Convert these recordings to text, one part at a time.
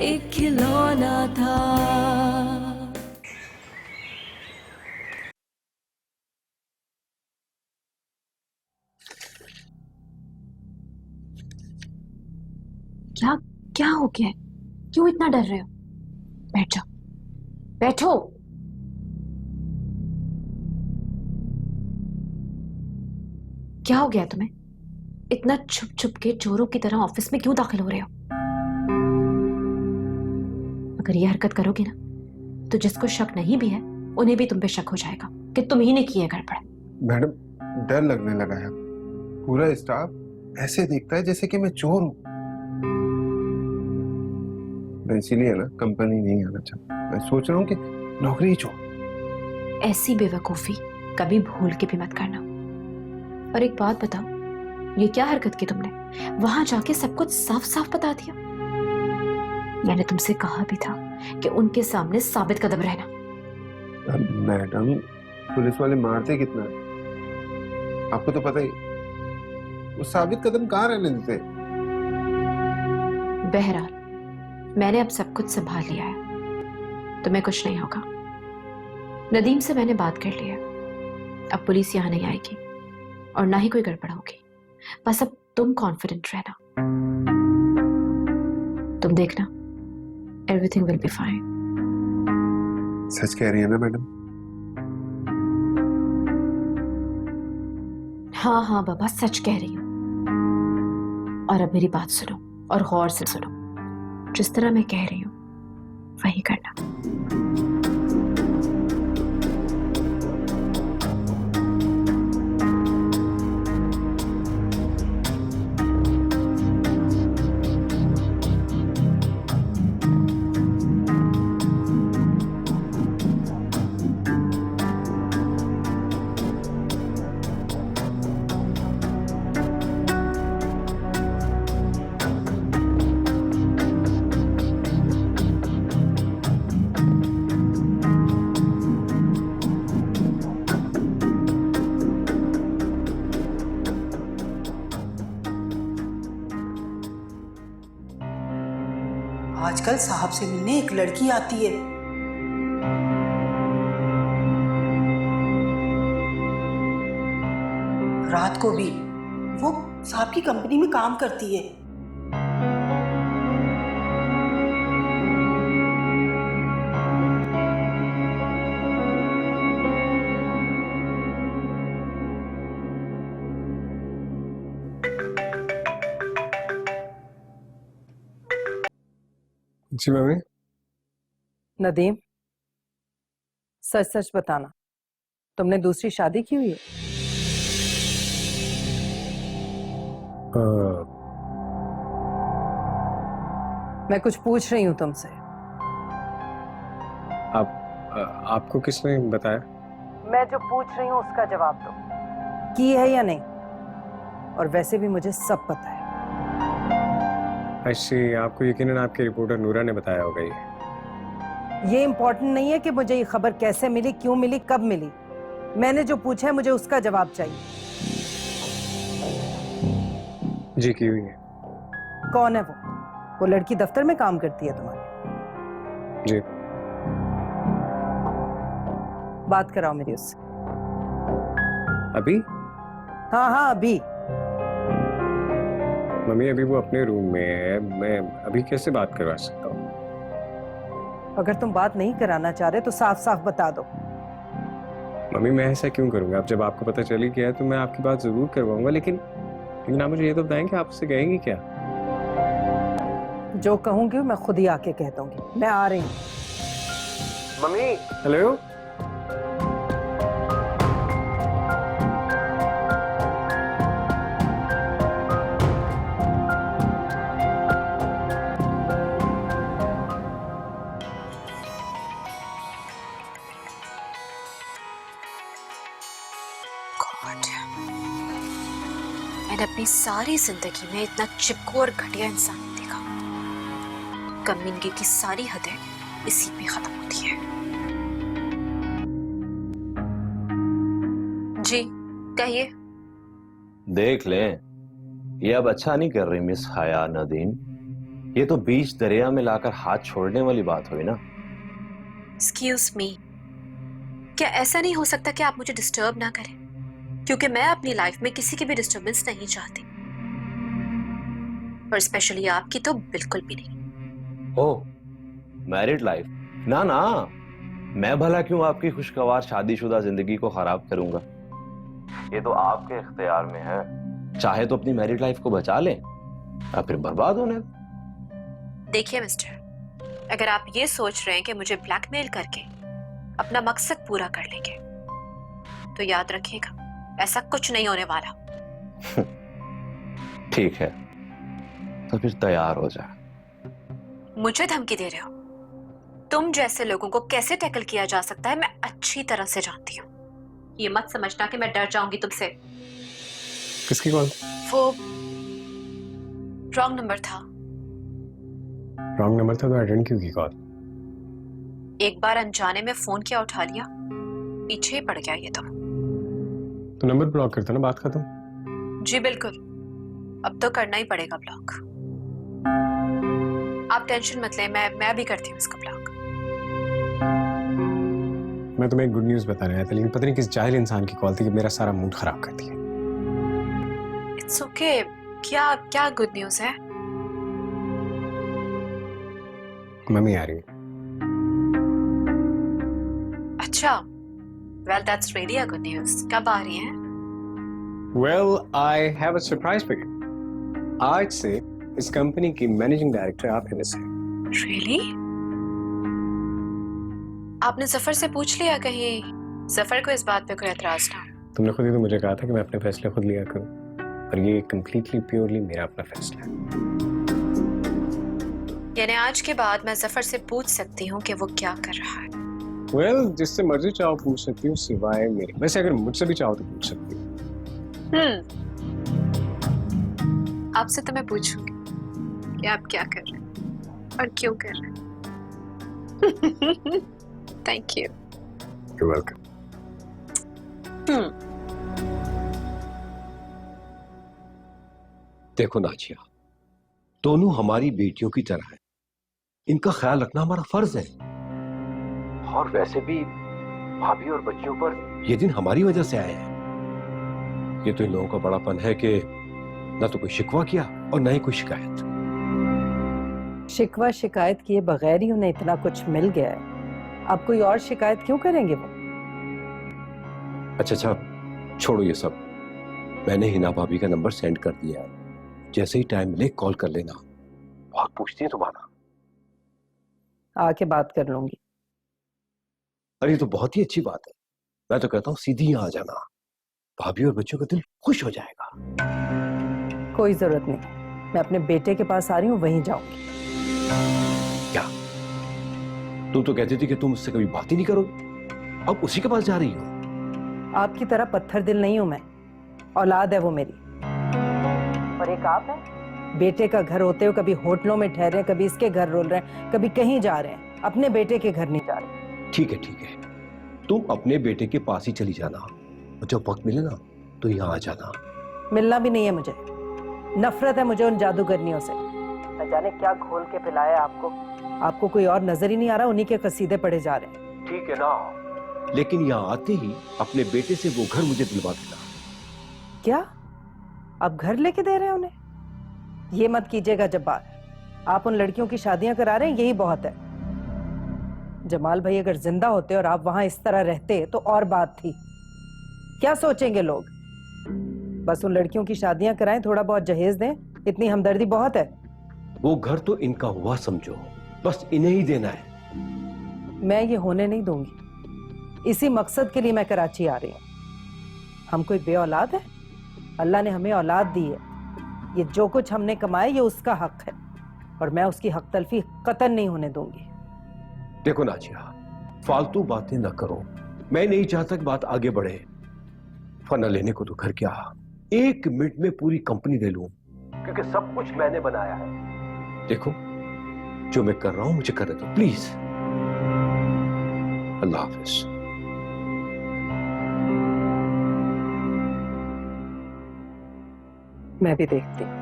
एक खिलौना था। क्या क्या हो गया है? क्यों इतना डर रहे हो? बैठ जाओ, बैठो। क्या हो गया तुम्हें? इतना छुप छुप के चोरों की तरह ऑफिस में क्यों दाखिल हो रहे हो? अगर ये हरकत करोगे ना तो जिसको शक नहीं भी है उन्हें भी तुम पे शक हो जाएगा कि तुम ही ने की है गड़बड़। मैडम, डर लगने लगा है। पूरा स्टाफ ऐसे देखता है जैसे कि मैं चोर हूँ। मैं इसीलिए ना कंपनी नहीं आना चाहता। मैं सोच रहा हूँ कि नौकरी ही छोड़। ऐसी बेवकूफी कभी भूल के भी मत करना। और एक बात बताओ, ये क्या हरकत की तुमने? वहां जाके सब कुछ साफ साफ बता दिया। मैंने तुमसे कहा भी था कि उनके सामने साबित कदम रहना। मैडम, पुलिस वाले मारते कितना है आपको तो पता ही। वो साबित कदम कहाँ रहने देते। बहरहाल मैंने अब सब कुछ संभाल लिया है, तुम्हें कुछ नहीं होगा। नदीम से मैंने बात कर ली है, अब पुलिस यहां नहीं आएगी और ना ही कोई गड़बड़ होगी। बस अब तुम कॉन्फिडेंट रहना, तुम देखना, एवरीथिंग विल बी फाइन। सच कह रही है ना मैडम? हाँ हाँ बाबा, सच कह रही हूँ। और अब मेरी बात सुनो और गौर से सुनो। जिस तरह मैं कह रही हूँ वही करना। आजकल साहब से मिलने एक लड़की आती है। रात को भी वो साहब की कंपनी में काम करती है। जी मम्मी। नदीम, सच सच बताना, तुमने दूसरी शादी की हुई है? मैं कुछ पूछ रही हूँ तुमसे। आपको किसने बताया? मैं जो पूछ रही हूँ उसका जवाब दो, की है या नहीं? और वैसे भी मुझे सब पता है। अच्छी, आपको यकीनन आपके रिपोर्टर नूरा ने बताया होगा ये इम्पोर्टेंट नहीं है कि मुझे ये खबर कैसे मिली, क्यों मिली, कब मिली। मैंने जो पूछा है मुझे उसका जवाब चाहिए। जी की हुई है। कौन है वो लड़की दफ्तर में काम करती है तुम्हारी? जी। बात कराओ मेरी उससे। अभी? हाँ हाँ अभी। मम्मी अभी वो अपने रूम में है, मैं अभी कैसे बात करवा सकता हूँ? अगर तुम बात नहीं कराना चाह रहे तो साफ साफ बता दो। मम्मी मैं ऐसा क्यों करूंगा? अब जब आपको पता चली गया है तो मैं आपकी बात जरूर करवाऊंगा, लेकिन आप मुझे ये तो बताएं कि आप उससे कहेंगी क्या? जो कहूंगी मैं खुद ही आके कह दूंगी। मैं आ रही हूँ। मम्मी। हेलो। मैंने अपनी सारी जिंदगी में इतना चिपकू और घटिया इंसान नहीं देखा। कमीनगी की सारी हदें इसी पे खत्म होती है। जी कहिए। देख ले, ये अब अच्छा नहीं कर रही मिस हया नदीम। ये तो बीच दरिया में लाकर हाथ छोड़ने वाली बात हुई ना। एक्सक्यूज मी, क्या ऐसा नहीं हो सकता कि आप मुझे डिस्टर्ब ना करें? क्योंकि मैं अपनी लाइफ में किसी की भी डिस्टर्बेंस नहीं चाहती, और स्पेशली आपकी तो बिल्कुल भी नहीं। ओह, मैरिड लाइफ? ना ना, मैं भला क्यों आपकी खुशगवार शादीशुदा जिंदगी को खराब करूंगा। ये तो आपके इख्तियार में है। चाहे तो अपनी मैरिड लाइफ को बचा लें या फिर बर्बाद होने। देखिए मिस्टर, अगर आप ये सोच रहे हैं कि मुझे ब्लैकमेल करके अपना मकसद पूरा कर लेंगे, तो याद रखिएगा ऐसा कुछ नहीं होने वाला। ठीक है, तो फिर तैयार हो जाए। मुझे धमकी दे रहे हो? तुम जैसे लोगों को कैसे टैकल किया जा सकता है मैं अच्छी तरह से जानती हूँ। ये मत समझना कि मैं डर जाऊंगी तुमसे। किसकी कॉल? वो रॉन्ग नंबर था। रॉन्ग नंबर था तो अटेंड क्यों की कॉल? एक बार अनजाने में फोन किया, उठा लिया, पीछे ही पड़ गया ये तो नंबर ब्लॉक करता ना, बात खत्म। जी बिल्कुल, अब तो करना ही पड़ेगा ब्लॉक। आप टेंशन मत लें, मैं भी करती हूँ इसका ब्लॉक। मैं तुम्हें एक गुड न्यूज बताने आया था, लेकिन पता नहीं किस जाहिल इंसान की कॉल थी कि मेरा सारा मूड खराब कर दिया। It's okay. क्या क्या गुड न्यूज है? मम्मी आ रही है। अच्छा, well that's really a good news. कब आ रही हैं? Well, I have a surprise for you. आज से इस कंपनी की मैनेजिंग डायरेक्टर आप ही में से। रियली? आपने जफर से पूछ लिया कहीं जफर को इस बात पे कोई एतराज ना? तुमने खुद ही तो मुझे कहा था कि मैं अपने फैसले खुद लिया करूं, और ये कंप्लीटली प्योरली मेरा अपना फैसला है। यानी आज के बाद मैं जफर से पूछ सकती हूँ कि वो क्या कर रहा है? Well, जिससे मर्जी चाहो पूछ सकती हूँ सिवाय मेरे। वैसे अगर मुझसे भी चाहो तो पूछ सकती हूँ। आपसे तो मैं पूछूंगी कि आप क्या कर रहे हैं और क्यों कर रहे हैं। Thank you. You're welcome. देखो नाजिया, दोनों हमारी बेटियों की तरह हैं। इनका ख्याल रखना हमारा फर्ज है। और वैसे भी भाभी और बच्चियों पर ये दिन हमारी वजह से आए हैं। ये तो इन लोगों का बड़ापन है कि ना तो कोई शिकवा किया और ना ही कोई शिकायत। शिकवा शिकायत किए बगैर ही उन्हें इतना कुछ मिल गया है, अब कोई और शिकायत क्यों करेंगे वो? अच्छा, छोड़ो ये सब। मैंने हिना भाभी का नंबर सेंड कर दिया है। जैसे ही टाइम मिले कॉल कर लेना। बहुत पूछती है तुम्हारा। आके बात कर लूंगी। अरे ये तो बहुत ही अच्छी बात है। मैं तो कहता हूँ सीधी यहाँ आ जाना, भाभी और बच्चों का दिल खुश हो जाएगा। कोई जरूरत नहीं, मैं अपने बेटे के पास आ रही हूँ, वहीं जाऊंगी। क्या? तुम तो कहती थी कि तुम उससे कभी बात ही नहीं करोगे, अब उसी के पास जा रही हो? आपकी तरह पत्थर दिल नहीं हूं मैं, औलाद है वो मेरी। और एक आप है, बेटे का घर होते हुए कभी होटलों में ठहरे, कभी इसके घर रोल रहे हैं, कभी कहीं जा रहे हैं, अपने बेटे के घर नहीं जा रहे। ठीक है, तुम अपने बेटे के पास ही चली जाना, और जब वक्त मिले ना तो यहाँ आ जाना। मिलना भी नहीं है मुझे, नफरत है मुझे उन जादूगरनियों से। न जाने क्या घोल के पिलाया आपको, आपको कोई और नजर ही नहीं आ रहा, उन्हीं के कसीदे पढ़े जा रहे हैं। ठीक है ना, लेकिन यहाँ आते ही अपने बेटे से वो घर मुझे दिलवा देना। क्या आप घर लेके दे रहे हैं उन्हें? ये मत कीजिएगा जब्बार, आप उन लड़कियों की शादियां करा रहे हैं, यही बहुत है। जमाल भाई अगर जिंदा होते और आप वहां इस तरह रहते तो और बात थी। क्या सोचेंगे लोग? बस उन लड़कियों की शादियां कराएं, थोड़ा बहुत जहेज दें, इतनी हमदर्दी बहुत है। वो घर तो इनका हुआ समझो, बस इन्हें ही देना है। मैं ये होने नहीं दूंगी, इसी मकसद के लिए मैं कराची आ रही हूँ। हम कोई बे औलाद है? अल्लाह ने हमें औलाद दी है, ये जो कुछ हमने कमाया ये उसका हक है, और मैं उसकी हक तलफी कतन नहीं होने दूंगी। देखो नाजिया, फालतू बातें न करो। मैं नहीं चाहता कि बात आगे बढ़े। फना लेने को तो घर क्या, 1 मिनट में पूरी कंपनी ले लूं, क्योंकि सब कुछ मैंने बनाया है। देखो, जो मैं कर रहा हूं मुझे करने दो प्लीज। अल्लाह हाफिज। मैं भी देखती हूँ।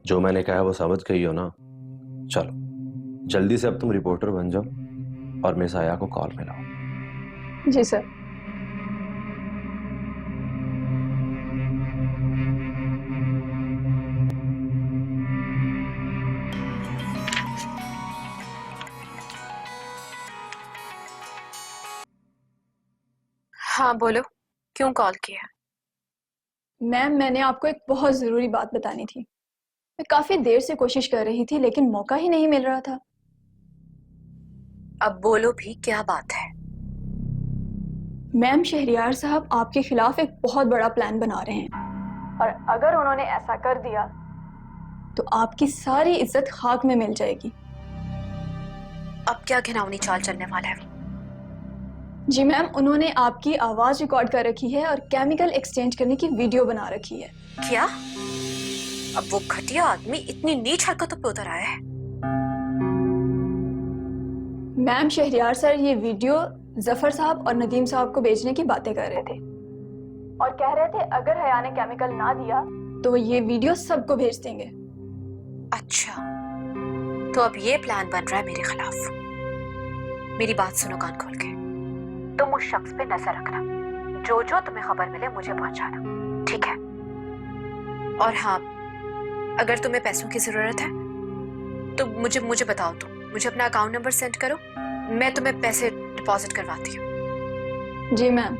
जो मैंने कहा है वो समझ गई हो ना? चलो जल्दी से अब तुम रिपोर्टर बन जाओ और मिस आया को कॉल मिलाओ। जी सर। हाँ बोलो, क्यों कॉल किया? मैम, मैंने आपको एक बहुत ज़रूरी बात बतानी थी। मैं काफ़ी देर से कोशिश कर रही थी लेकिन मौका ही नहीं मिल रहा था। अब बोलो भी, क्या बात है? मैम, शहरियार साहब आपके खिलाफ एक बहुत बड़ा प्लान बना रहे हैं और अगर उन्होंने ऐसा कर दिया तो आपकी सारी इज्जत खाक में मिल जाएगी। अब क्या घिनौनी चाल चलने वाला है? जी मैम, उन्होंने आपकी आवाज़ रिकॉर्ड कर रखी है और केमिकल एक्सचेंज करने की वीडियो बना रखी है। क्या? अब वो घटिया आदमी इतनी नीच हरकतों पे उतर आया है? मैम, शहरियार सर ये वीडियो जफर साहब और नदीम साहब को भेजने की बातें कर रहे थे और कह रहे थे अगर हया ने केमिकल ना दिया तो ये वीडियो सबको भेज देंगे। अच्छा, तो अब ये प्लान बन रहा है मेरे खिलाफ। मेरी बात सुनो कान खोल के। तुम उस शख्स पे नजर रखना, जो जो तुम्हें खबर मिले मुझे पहुंचाना, ठीक है? और हाँ, अगर तुम्हें पैसों की जरूरत है तो मुझे बताओ। तुम मुझे अपना अकाउंट नंबर सेंड करो, मैं तुम्हें पैसे डिपॉजिट करवाती हूँ। जी मैम।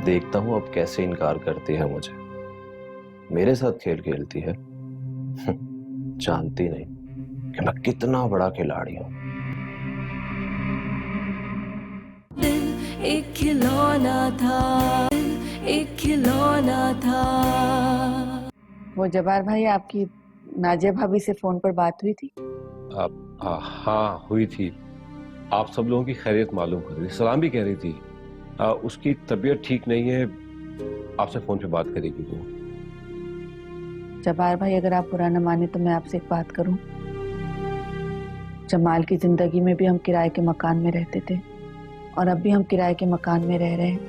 देखता हूँ अब कैसे इनकार करती है मुझे। मेरे साथ खेल खेलती है। जानती नहीं कि मैं कितना बड़ा खिलाड़ी हूँ। एक खिलौना था, एक खिलौना था। वो जबार भाई, आपकी नाजिया भाभी से फोन पर बात हुई थी? हाँ हुई थी। आप सब लोगों की खैरियत मालूम कर रही थी, सलाम भी कह रही थी। उसकी तबीयत ठीक नहीं है, आपसे फोन पे बात करेगी वो। जबार भाई, अगर आप बुरा न माने तो मैं आपसे एक बात करूं। जमाल की जिंदगी में भी हम किराए के मकान में रहते थे और अब भी हम किराए के मकान में रह रहे हैं।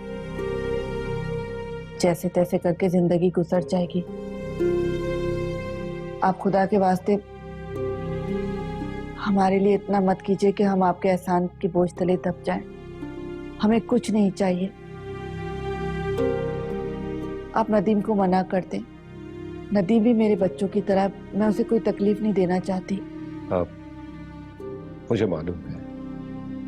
जैसे तैसे करके जिंदगी गुजर जाएगी। आप खुदा के वास्ते हमारे लिए इतना मत कीजिए कि हम आपके एहसान के बोझ तले दब जाएं। हमें कुछ नहीं चाहिए। आप नदीम को मना कर दें। नदीम भी मेरे बच्चों की तरह, मैं उसे कोई तकलीफ नहीं देना चाहती। मुझे मालूम है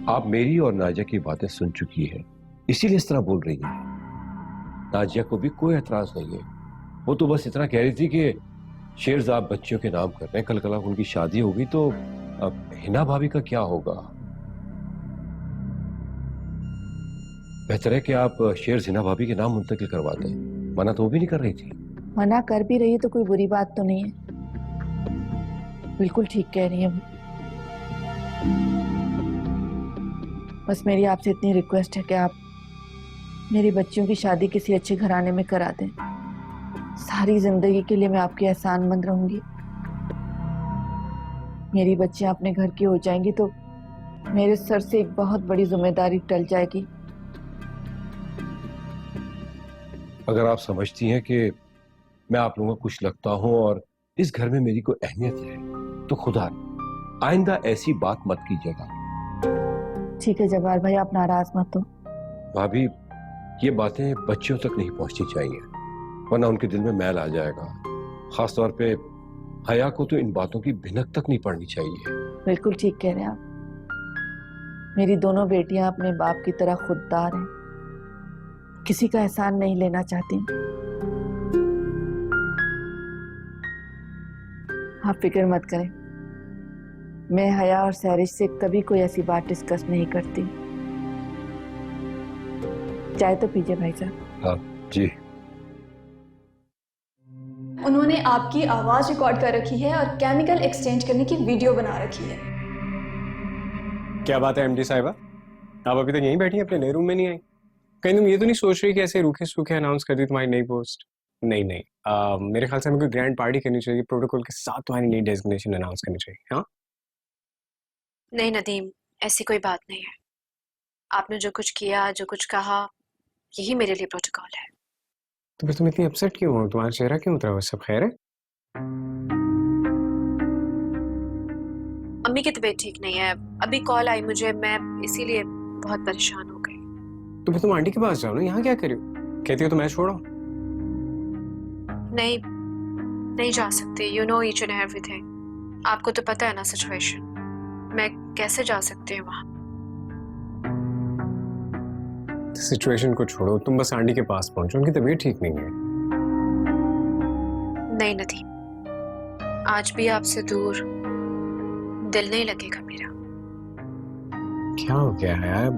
आप मेरी और नाजिया की बातें सुन चुकी है, इसीलिए इस तरह बोल रही है। नाजिया को भी कोई एतराज नहीं है। वो तो बस इतना कह रही थी कि शेरजाब बच्चियों के नाम कर रहे हैं, कल कल उनकी शादी होगी तो अब हिना भाभी का क्या होगा। बेहतर है कि आप शेर हिना भाभी के नाम मुंतकिल करवा दें। मना तो वो भी नहीं कर रही थी। मना कर भी रही है तो कोई बुरी बात तो नहीं है। बिल्कुल ठीक कह रही है वो। बस मेरी आपसे इतनी रिक्वेस्ट है कि आप मेरी बच्चियों की शादी किसी अच्छे घराने में करा दें। सारी जिंदगी के लिए मैं आपकी एहसानमंद रहूंगी। मेरी बच्चियां अपने घर की हो जाएंगी तो मेरे सर से एक बहुत बड़ी जिम्मेदारी टल जाएगी। अगर आप समझती हैं कि मैं आप लोगों को कुछ लगता हूं और इस घर में मेरी कोई अहमियत है तो खुदा आइंदा ऐसी बात मत कीजिएगा। ठीक है जबार भाई, आप नाराज मत हो। भाभी, ये बातें बच्चियों तक नहीं पहुंचनी चाहिए, वरना उनके दिल में मैल आ जाएगा। खास तौर पे हया को तो इन बातों की भिनक तक नहीं पड़नी चाहिए। बिल्कुल ठीक कह रहे हैं आप। मेरी दोनों बेटियां अपने बाप की तरह खुददार हैं, किसी का एहसान नहीं लेना चाहती। आप फिक्र मत करें, मैं हया और सैरिश से कभी कोई ऐसी बात डिस्कस नहीं करती। चाय तो पीजिए भाई साहब। हाँ जी। उन्होंने आपकी आवाज रिकॉर्ड कर रखी है और केमिकल एक्सचेंज करने की वीडियो बना रखी है। क्या बात है एमडी साहिबा, आप अभी तक यहीं बैठी हैं, अपने नए रूम में नहीं आई? कहीं तुम ये तो नहीं सोच रही कि ऐसे रूखे सूखे अनाउंस कर दी तुम्हारी नई पोस्ट? नहीं नहीं, मेरे ख्याल से हमें कोई ग्रैंड पार्टी करनी चाहिए, प्रोटोकॉल के साथ तुम्हारी नई डेजिग्नेशन अनाउंस करनी चाहिए। हाँ नहीं नदीम, ऐसी कोई बात नहीं है। आपने जो कुछ किया, जो कुछ कहा, यही मेरे लिए प्रोटोकॉल है। तो फिर तुम इतनी अपसेट क्यों हो? तुम्हारा चेहरा क्यों उतरा हुआ? सब खैर है? अम्मी की तबीयत ठीक नहीं है, अभी कॉल आई मुझे, मैं इसीलिए बहुत परेशान हो गई। तो फिर तुम आंटी के पास जाओ ना, यहाँ क्या कर रही हो? कहती हो तो मैं छोड़ो। नहीं, नहीं जा सकती। You know each and everything. आपको तो पता है ना सिचुएशन, मैं कैसे जा सकती हूँ वहाँ? सिचुएशन को छोड़ो, तुम बस आंटी के पास पहुंचो, उनकी तबीयत ठीक नहीं है। नहीं नदीम, आज भी आपसे दूर दिल नहीं लगेगा मेरा। क्या हो गया है यार?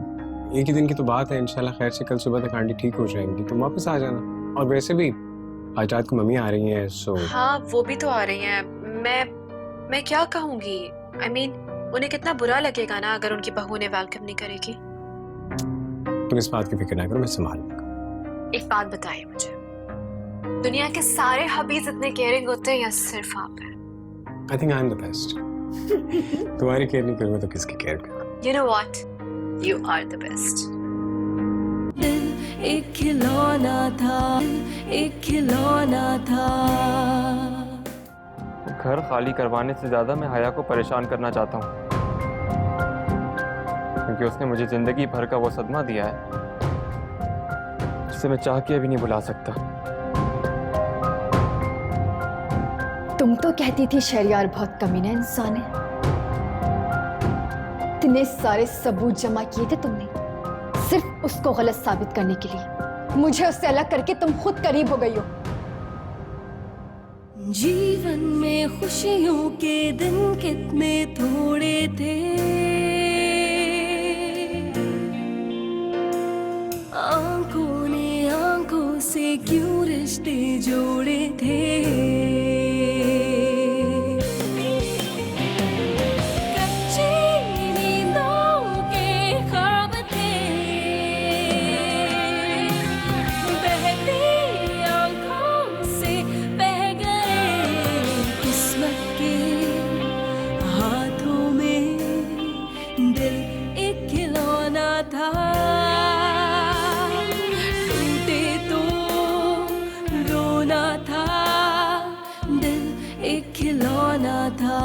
एक ही दिन की तो बात है, इंशाल्लाह खैर से कल सुबह तक आंटी ठीक हो जाएंगी, तुम वापस आ जाना। और वैसे भी आज रात को मम्मी आ रही हैं, सो हाँ वो भी तो आ रही हैं। मैं क्या कहूँगी? I mean, उन्हें कितना बुरा लगेगा ना अगर उनकी बहू ने वेलकम नहीं करेगी। तुम इस बात की फिक्र ना करो, मैं संभाल लूंगा। एक बात बताइए मुझे, दुनिया के सारे हबीज इतने केयरिंग होते हैं या सिर्फ आप हैं? I think I am the best. तुम्हारी केयर नहीं करूंगा तो किसकी केयर करूंगा? You know what? You are the best. दिल एक खिलौना था, एक खिलौना था। घर खाली करवाने से ज्यादा मैं हया को परेशान करना चाहता हूँ, क्योंकि उसने मुझे जिंदगी भर का वो सदमा दिया है जिसे मैं चाह के भी नहीं भुला सकता। तुम तो कहती थी शहरियार बहुत कमीना इंसान है। इतने सारे सबूत जमा किए थे तुमने सिर्फ उसको गलत साबित करने के लिए। मुझे उससे अलग करके तुम खुद करीब हो गई हो। जीवन में खुशियों के दिन कितने थोड़े थे, आंखों ने आंखों से क्यों रिश्ते जोड़े थे। खिलौना था।